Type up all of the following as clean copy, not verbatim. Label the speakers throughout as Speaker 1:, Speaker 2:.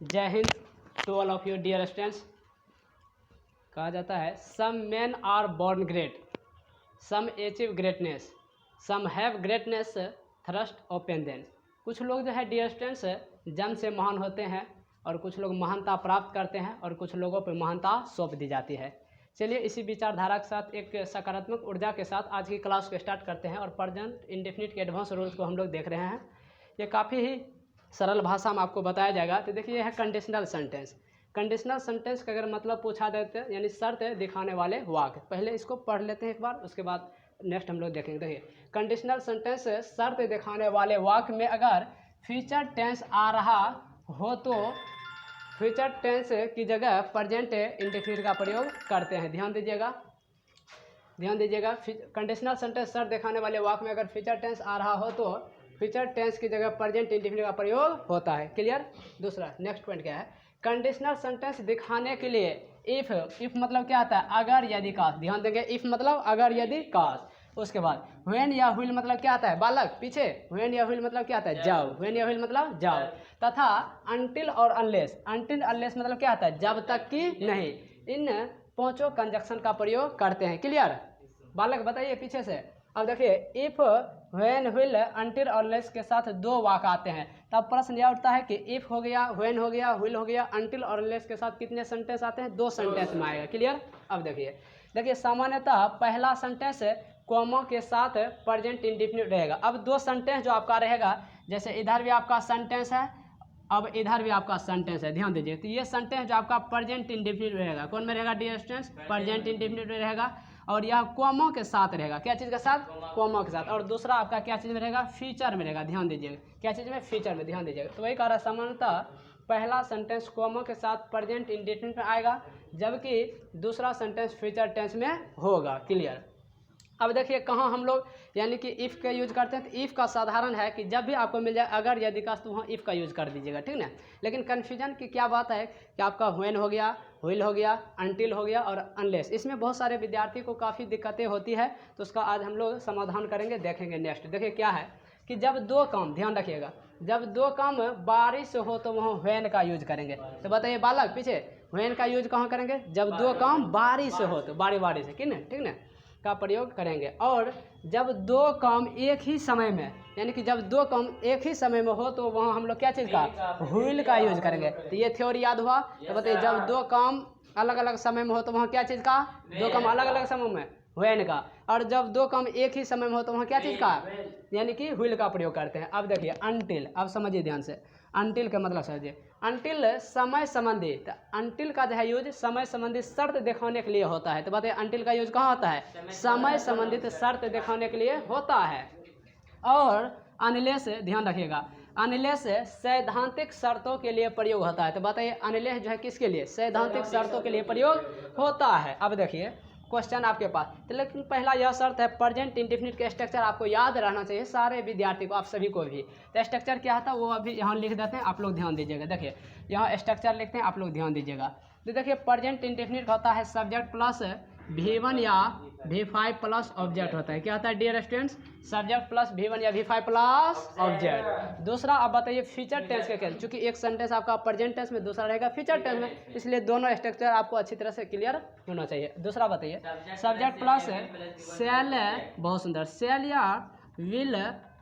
Speaker 1: जय हिंद to all of you dear students. कहा जाता है some man are born great, some achieve greatness, some have greatness thrust upon them. कुछ लोग जो है डियर स्टूडेंट्स जन्म से महान होते हैं और कुछ लोग महानता प्राप्त करते हैं और कुछ लोगों पर महानता सौंप दी जाती है। चलिए इसी विचारधारा के साथ एक सकारात्मक ऊर्जा के साथ आज की क्लास को स्टार्ट करते हैं और प्रेजेंट इंडेफिनिट के एडवांस रूल्स को हम लोग देख रहे हैं। ये काफ़ी ही सरल भाषा में आपको बताया जाएगा। तो देखिए यह है कंडीशनल सेंटेंस। कंडीशनल सेंटेंस का अगर मतलब पूछा देते हैं यानी शर्त दिखाने वाले वाक्य, पहले इसको पढ़ लेते हैं एक बार, उसके बाद नेक्स्ट हम लोग देखेंगे। देखिए कंडीशनल सेंटेंस शर्त दिखाने वाले वाक्य में अगर फ्यूचर टेंस आ रहा हो तो फ्यूचर टेंस की जगह प्रेजेंट इंडेफिनिट का प्रयोग करते हैं। ध्यान दीजिएगा। कंडीशनल सेंटेंस शर्त दिखाने वाले वाक्य में अगर फ्यूचर टेंस आ रहा हो तो फ्यूचर टेंस की जगह प्रेजेंट इंडेफिनिट का प्रयोग होता है। क्लियर। दूसरा नेक्स्ट पॉइंट क्या है, कंडीशनल सेंटेंस दिखाने के लिए इफ मतलब क्या आता है, अगर यदि काश। ध्यान देंगे, इफ मतलब अगर यदि काश। उसके बाद व्हेन या व्हिल मतलब क्या आता है, बालक पीछे, व्हेन या व्हिल मतलब क्या आता है, जाओ, व्हेन या व्हिल मतलब जाओ। तथा अनटिल और अनलेस, अनटिल अनलेस मतलब क्या आता है, जब तक कि नहीं। इन पांचों कंजक्शन का प्रयोग करते हैं। क्लियर। बालक बताइए पीछे से। अब देखिए इफ व्हेन व्हिल अनटिल और अनलेस के साथ दो वाक्य आते हैं, तब प्रश्न यह उठता है कि इफ हो गया, व्हेन हो गया, व्हिल हो गया, अनटिल और अनलेस के साथ कितने सेंटेंस आते हैं, दो सेंटेंस में आएगा। क्लियर। अब देखिए सामान्यतः पहला सेंटेंस कॉमा के साथ प्रेजेंट इंडेफिनिट रहेगा। अब दो सेंटेंस जो आपका रहेगा, जैसे इधर भी आपका सेंटेंस है, अब इधर भी आपका सेंटेंस है। ध्यान दीजिए, तो ये सेंटेंस जो आपका प्रेजेंट इंडेफिनिट रहेगा, कौन में रहेगा डियर स्टूडेंट्स, प्रेजेंट इंडेफिनिट में रहेगा। और यह कॉमा के साथ रहेगा, क्या चीज़ के साथ, कॉमा के साथ। और दूसरा आपका क्या चीज़ में रहेगा, फ्यूचर में रहेगा। ध्यान दीजिएगा, क्या चीज़ में, फ्यूचर में। ध्यान दीजिएगा। तो वही कह रहा है सामान्यतः पहला सेंटेंस कॉमा के साथ प्रेजेंट इंडेफिनिट में आएगा, जबकि दूसरा सेंटेंस फ्यूचर टेंस में होगा। क्लियर। अब देखिए कहाँ हम लोग यानी कि इफ़ का यूज करते हैं, तो इफ़ का साधारण है कि जब भी आपको मिल जाए अगर यदि का, तो वहाँ इफ़ का यूज कर दीजिएगा। ठीक ना। लेकिन कन्फ्यूजन की क्या बात है कि आपका व्हेन हो गया, व्हिल हो गया, अनटिल हो गया और अनलेस, इसमें बहुत सारे विद्यार्थी को काफ़ी दिक्कतें होती है, तो उसका आज हम लोग समाधान करेंगे, देखेंगे नेक्स्ट। देखिए क्या है कि जब दो काम, ध्यान रखिएगा, जब दो काम बारिश हो तो वहाँ व्हेन का यूज करेंगे। तो बताइए बालक पीछे, व्हेन का यूज कहाँ करेंगे, जब दो काम बारिश हो तो बारी से, ठीक ना, का प्रयोग करेंगे। और जब दो काम एक ही समय में, यानी कि जब दो काम एक ही समय में हो तो वहाँ हम लोग क्या चीज़ का, व्हिल का यूज करेंगे। तो ये थ्योरी याद हुआ। तो बताइए जब दो काम अलग अलग समय में हो तो वहाँ क्या चीज़ का, दो काम अलग अलग समय में, व्हेन का। और जब दो काम एक ही समय में हो तो वहाँ क्या चीज़ का, यानी कि व्हिल का प्रयोग करते हैं। अब देखिए अनटिल, अब समझिए ध्यान से, अनटिल का मतलब समझिए। अनटिल समय संबंधी, अनटिल का जो है यूज समय संबंधित शर्त दिखाने के लिए होता है। तो बताइए अनटिल का यूज कहाँ होता है, समय संबंधित शर्त दिखाने के लिए होता है। और अनलेस, ध्यान रखिएगा, अनलेस सैद्धांतिक शर्तों के लिए प्रयोग होता है। तो बताइए अनलेस जो है किसके लिए, सैद्धांतिक शर्तों के लिए प्रयोग होता है। अब देखिए क्वेश्चन आपके पास, तो लेकिन पहला यह शर्त है प्रेजेंट इंडेफिनिट का स्ट्रक्चर आपको याद रहना चाहिए, सारे विद्यार्थी को, आप सभी को भी। तो स्ट्रक्चर क्या था वो अभी यहाँ लिख देते हैं, आप लोग ध्यान दीजिएगा। देखिए यहाँ स्ट्रक्चर लिखते हैं, आप लोग ध्यान दीजिएगा। तो देखिए प्रेजेंट इंडेफिनिट होता है सब्जेक्ट प्लस V1 या V5 प्लस ऑब्जेक्ट होता है। क्या होता है dear students, subject plus V1 या V5 प्लस ऑब्जेक्ट। दूसरा अब बताइए फ्यूचर टेंस के केस, चूंकि एक सेंटेंस आपका प्रेजेंट टेंस में, दूसरा रहेगा फ्यूचर टेंस में, इसलिए दोनों स्ट्रक्चर आपको अच्छी तरह से क्लियर होना चाहिए। दूसरा बताइए सब्जेक्ट प्लस सेल, बहुत सुंदर, सेल या will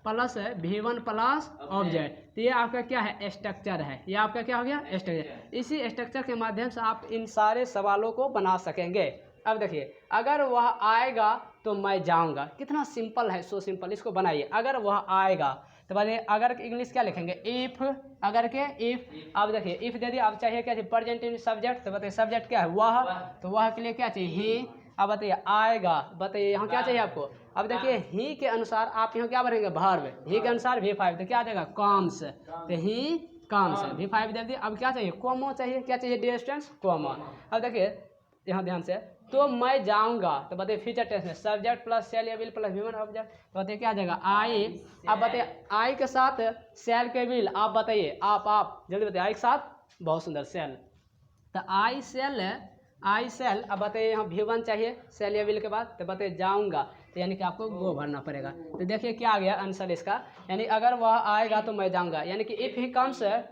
Speaker 1: plus V1 plus object. तो ये आपका क्या है, स्ट्रक्चर है। ये आपका क्या हो गया, स्ट्रक्चर। इसी स्ट्रक्चर के माध्यम से आप इन सारे सवालों को बना सकेंगे। अब देखिए अगर वह आएगा तो मैं जाऊंगा, कितना सिंपल है, सो सिंपल। इसको बनाइए, अगर वह आएगा तो बताइए अगर इंग्लिश क्या लिखेंगे, इफ, अगर के इफ। अब देखिए इफ दे दिया, अब चाहिए क्या चाहिए, प्रेजेंट सब्जेक्ट। तो बताइए सब्जेक्ट क्या है, वह, तो वह के लिए क्या चाहिए, ही। अब बताइए आएगा, बताइए यहाँ क्या चाहिए आपको। अब देखिए ही के अनुसार आप यहाँ क्या भरेंगे, वर्ब, ही के अनुसार V5, तो क्या आ जाएगा, कम्स। तो ही कम्स, V5 दे दिए। अब क्या चाहिए, कॉमा चाहिए, क्या चाहिए डियर स्टूडेंट्स, कॉमा। अब देखिए यहाँ ध्यान से, तो मैं जाऊंगा, तो बताइए फ्यूचर टेंस में सब्जेक्ट प्लस सेल या विल प्लस V1 ऑब्जेक्ट, तो बताइए क्या आ जाएगा, आई। अब बताइए आई के साथ सेल के विल, आप बताइए, आप जल्दी बताइए, आई के साथ, बहुत सुंदर, सेल। तो आई सेल। अब बताइए यहाँ V1 चाहिए सेल या विल के बाद, तो बताइए जाऊंगा, तो यानी कि आपको गो भरना पड़ेगा। तो देखिए क्या आ गया आंसर इसका, यानी अगर वह आएगा तो मैं जाऊंगा, यानी कि इफ ही कम्स